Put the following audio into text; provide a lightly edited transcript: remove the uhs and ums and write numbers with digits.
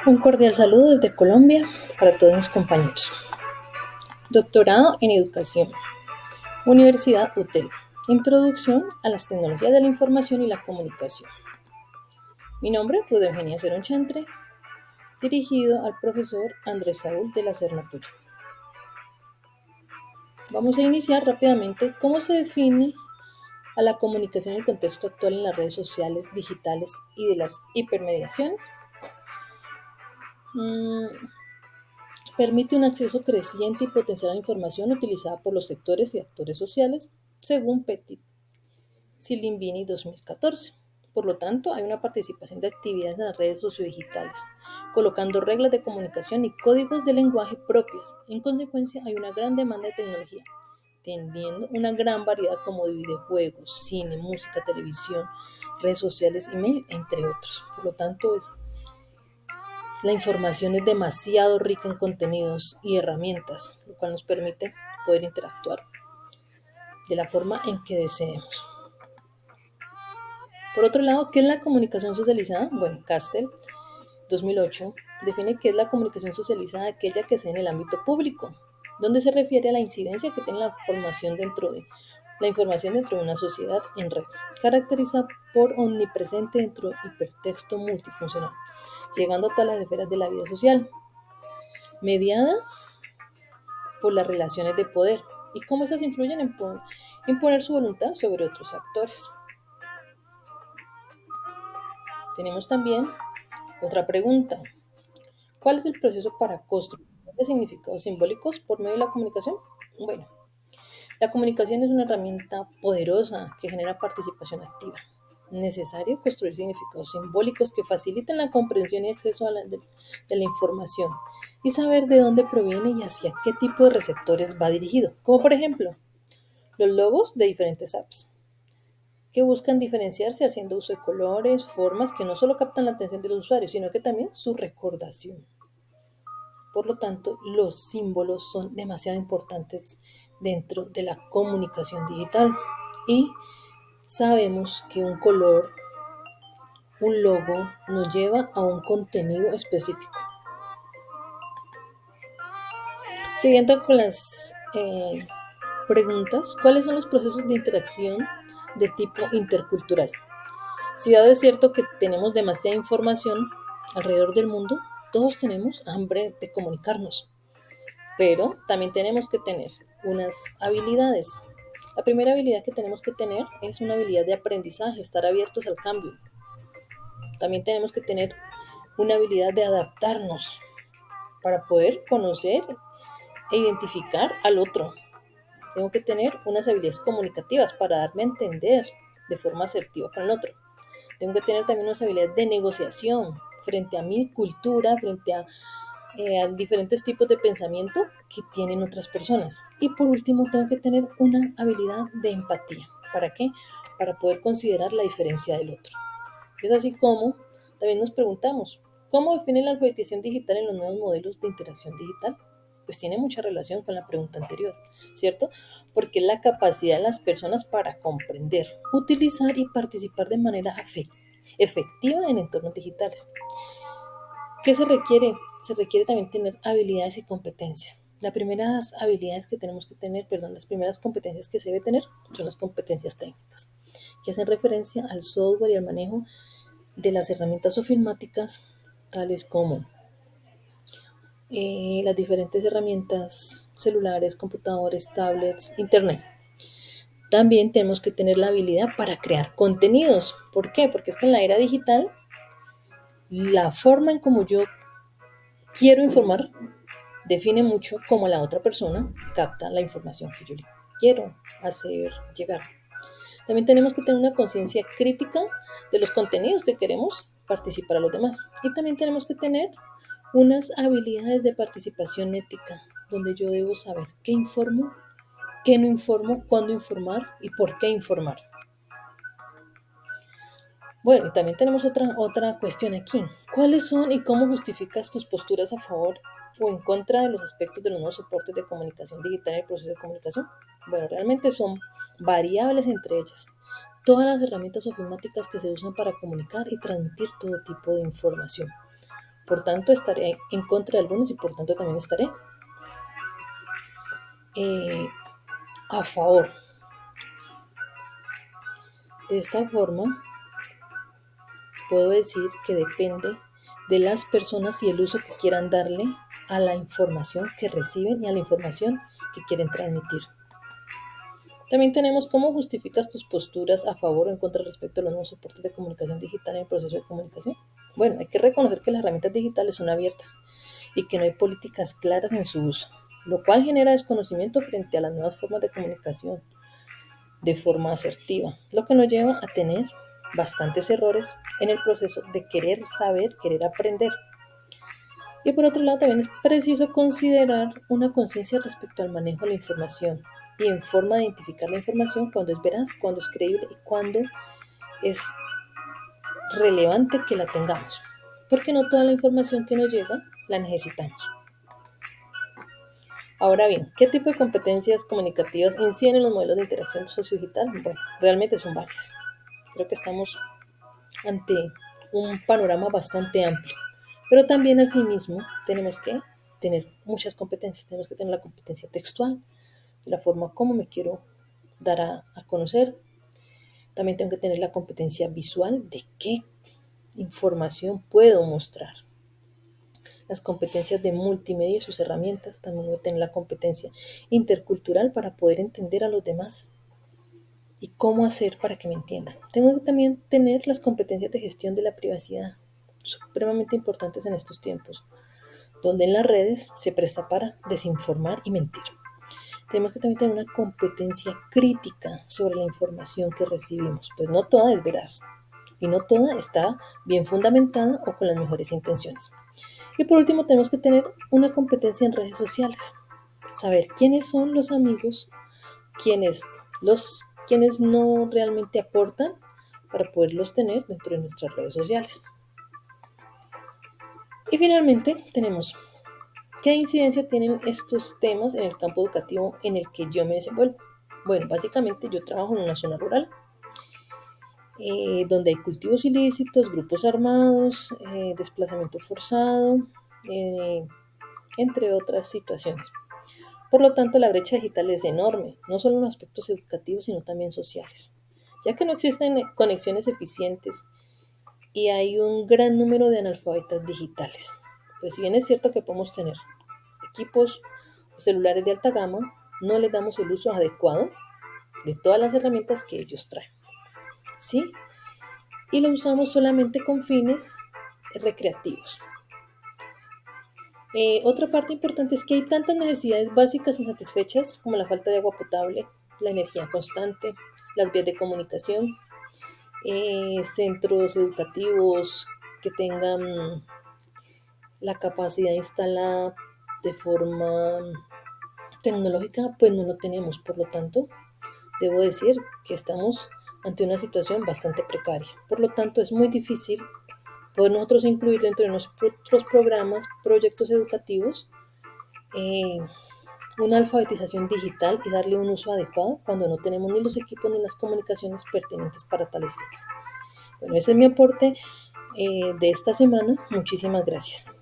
Un cordial saludo desde Colombia para todos mis compañeros. Doctorado en Educación. Universidad UTEL. Introducción a las tecnologías de la información y la comunicación. Mi nombre es Ruda Eugenia Cerón Chantre, dirigido al profesor Andrés Saúl de la Serna Tuya. Vamos a iniciar rápidamente cómo se define a la comunicación en el contexto actual en las redes sociales, digitales y de las hipermediaciones. Permite un acceso creciente y potencial a la información utilizada por los sectores y actores sociales, según Petit Silimbini 2014. Por lo tanto, hay una participación de actividades en las redes sociodigitales, colocando reglas de comunicación y códigos de lenguaje propias. En consecuencia, hay una gran demanda de tecnología, teniendo una gran variedad como de videojuegos, cine, música, televisión, redes sociales, email, entre otros. Por lo tanto, la información es demasiado rica en contenidos y herramientas, lo cual nos permite poder interactuar de la forma en que deseemos. Por otro lado, ¿qué es la comunicación socializada? Bueno, Castel 2008 define que es la comunicación socializada aquella que se da en el ámbito público, donde se refiere a la incidencia que tiene la información dentro de una sociedad en red, caracterizada por omnipresente dentro del hipertexto multifuncional, llegando a todas las esferas de la vida social, mediada por las relaciones de poder y cómo esas influyen en imponer su voluntad sobre otros actores. Tenemos también otra pregunta. ¿Cuál es el proceso para construir significados simbólicos por medio de la comunicación? Bueno, la comunicación es una herramienta poderosa que genera participación activa. Necesario construir significados simbólicos que faciliten la comprensión y acceso de la información y saber de dónde proviene y hacia qué tipo de receptores va dirigido, como por ejemplo los logos de diferentes apps, que buscan diferenciarse haciendo uso de colores, formas que no solo captan la atención de los usuarios, sino que también su recordación. Por lo tanto, los símbolos son demasiado importantes dentro de la comunicación digital y sabemos que un color, un logo, nos lleva a un contenido específico. Siguiendo con las preguntas, ¿cuáles son los procesos de interacción de tipo intercultural? Si dado es cierto que tenemos demasiada información alrededor del mundo, todos tenemos hambre de comunicarnos, pero también tenemos que tener unas habilidades. La primera habilidad que tenemos que tener es una habilidad de aprendizaje, estar abiertos al cambio. También tenemos que tener una habilidad de adaptarnos para poder conocer e identificar al otro. Tengo que tener unas habilidades comunicativas para darme a entender de forma asertiva con el otro. Tengo que tener también unas habilidades de negociación frente a mi cultura, frente a diferentes tipos de pensamiento que tienen otras personas. Y por último, tengo que tener una habilidad de empatía. ¿Para qué? Para poder considerar la diferencia del otro. Es así como también nos preguntamos, ¿cómo define la alfabetización digital en los nuevos modelos de interacción digital? Pues tiene mucha relación con la pregunta anterior, ¿cierto? Porque es la capacidad de las personas para comprender, utilizar y participar de manera efectiva en entornos digitales. ¿Qué se requiere? Se requiere también tener habilidades y competencias. Las primeras habilidades que tenemos que tener, las primeras competencias que se debe tener son las competencias técnicas, que hacen referencia al software y al manejo de las herramientas ofimáticas, tales como las diferentes herramientas celulares, computadores, tablets, internet. También tenemos que tener la habilidad para crear contenidos. ¿Por qué? Porque es que en la era digital, la forma en como yo quiero informar define mucho cómo la otra persona capta la información que yo le quiero hacer llegar. También tenemos que tener una conciencia crítica de los contenidos que queremos participar a los demás. Y también tenemos que tener unas habilidades de participación ética, donde yo debo saber qué informo, qué no informo, cuándo informar y por qué informar. Bueno, y también tenemos otra cuestión aquí. ¿Cuáles son y cómo justificas tus posturas a favor o en contra de los aspectos de los nuevos soportes de comunicación digital en el proceso de comunicación? Bueno, realmente son variables entre ellas. Todas las herramientas ofimáticas que se usan para comunicar y transmitir todo tipo de información. Por tanto, estaré en contra de algunos y por tanto también estaré a favor. De esta forma, puedo decir que depende de las personas y el uso que quieran darle a la información que reciben y a la información que quieren transmitir. También tenemos cómo justificas tus posturas a favor o en contra respecto a los nuevos soportes de comunicación digital en el proceso de comunicación. Bueno, hay que reconocer que las herramientas digitales son abiertas y que no hay políticas claras en su uso, lo cual genera desconocimiento frente a las nuevas formas de comunicación de forma asertiva, lo que nos lleva a tener bastantes errores en el proceso de querer saber, querer aprender. Y por otro lado, también es preciso considerar una conciencia respecto al manejo de la información y en forma de identificar la información cuando es veraz, cuando es creíble y cuando es relevante que la tengamos, porque no toda la información que nos llega la necesitamos. Ahora bien, ¿qué tipo de competencias comunicativas inciden en los modelos de interacción sociodigital? Bueno, realmente son varias. Creo que estamos ante un panorama bastante amplio, pero también asimismo tenemos que tener muchas competencias. Tenemos que tener la competencia textual, de la forma como me quiero dar a conocer. También tengo que tener la competencia visual, de qué información puedo mostrar. Las competencias de multimedia y sus herramientas. También voy a tener la competencia intercultural para poder entender a los demás y cómo hacer para que me entiendan. Tengo que también tener las competencias de gestión de la privacidad, supremamente importantes en estos tiempos, donde en las redes se presta para desinformar y mentir. Tenemos que también tener una competencia crítica sobre la información que recibimos, pues no toda es veraz y no toda está bien fundamentada o con las mejores intenciones. Y por último, tenemos que tener una competencia en redes sociales, saber quiénes son los amigos, quiénes no realmente aportan para poderlos tener dentro de nuestras redes sociales. Y finalmente tenemos qué incidencia tienen estos temas en el campo educativo en el que yo me desenvuelvo. Bueno, básicamente yo trabajo en una zona rural donde hay cultivos ilícitos, grupos armados, desplazamiento forzado, entre otras situaciones. Por lo tanto, la brecha digital es enorme, no solo en los aspectos educativos, sino también sociales, ya que no existen conexiones eficientes y hay un gran número de analfabetas digitales. Pues si bien es cierto que podemos tener equipos o celulares de alta gama, no les damos el uso adecuado de todas las herramientas que ellos traen, ¿sí? Y lo usamos solamente con fines recreativos. Otra parte importante es que hay tantas necesidades básicas insatisfechas como la falta de agua potable, la energía constante, las vías de comunicación, centros educativos que tengan la capacidad instalada de forma tecnológica, pues no lo tenemos. Por lo tanto, debo decir que estamos ante una situación bastante precaria. Por lo tanto, es muy difícil poder nosotros incluir dentro de nuestros programas, proyectos educativos, una alfabetización digital y darle un uso adecuado cuando no tenemos ni los equipos ni las comunicaciones pertinentes para tales fines. Bueno, ese es mi aporte de esta semana. Muchísimas gracias.